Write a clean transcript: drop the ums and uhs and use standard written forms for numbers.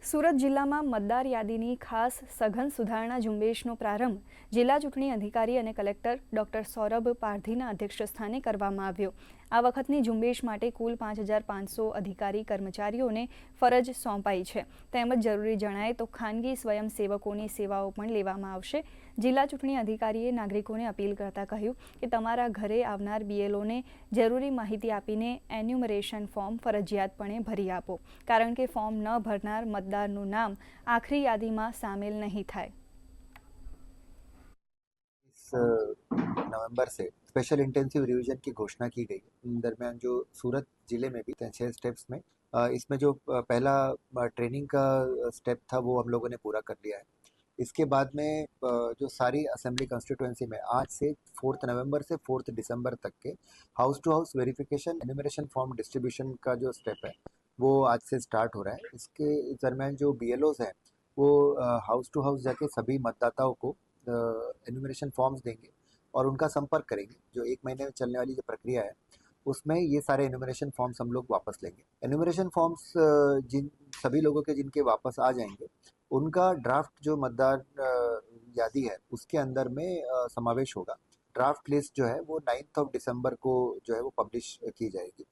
સુરત જિલ્લામાં મતદાર યાદીની ખાસ સઘન સુધારણા ઝુંબેશનો પ્રારંભ જિલ્લા ચૂંટણી અધિકારી અને કલેક્ટર ડોક્ટર સૌરભ પારધીના અધ્યક્ષસ્થાને કરવામાં આવ્યો। આ વખતની ઝુંબેશ માટે કુલ 5,500 અધિકારી કર્મચારીઓને ફરજ સોંપાઈ છે। તેમજ જરૂરી જણાય તો ખાનગી સ્વયંસેવકોની સેવાઓ પણ લેવામાં આવશે। જિલ્લા ચૂંટણી અધિકારીએ નાગરિકોને અપીલ કરતા કહ્યું કે તમારા ઘરે આવનાર બીએલઓને જરૂરી માહિતી આપીને એન્યુમરેશન ફોર્મ ફરજિયાતપણે ભરી આપો, કારણ કે ફોર્મ ન ભરનાર मतदारનું નામ आखिरी यादीમાં सामेल नहीं થાય। इस नवंबर से स्पेशल इंटेंसिव रिवीजन की घोषणा की गई है। दरमियान जो सूरत जिले में भी 6 स्टेप्स में इसमें जो पहला ट्रेनिंग का स्टेप था वो हम लोगों ने पूरा कर लिया है। इसके बाद में जो सारी असेंबली कॉन्स्टिट्यूएंसी में आज से 4 नवंबर से 4 दिसंबर तक के house to house verification enumeration form distribution का जो स्टेप है वो आज से स्टार्ट हो रहा है। इसके दरमियान जो बीएलओज हैं वो हाउस टू हाउस जाके सभी मतदाताओं को एन्यूमरेशन फॉर्म्स देंगे और उनका संपर्क करेंगे। जो 1 महीने में चलने वाली जो प्रक्रिया है उसमें ये सारे एन्यूमरेशन फॉर्म्स हम लोग वापस लेंगे। एन्यूमरेशन फॉर्म्स जिन सभी लोगों के जिनके वापस आ जाएंगे उनका ड्राफ्ट जो मतदार यादी है उसके अंदर में समावेश होगा। ड्राफ्ट लिस्ट जो है वो 9 दिसंबर को जो है वो पब्लिश की जाएगी।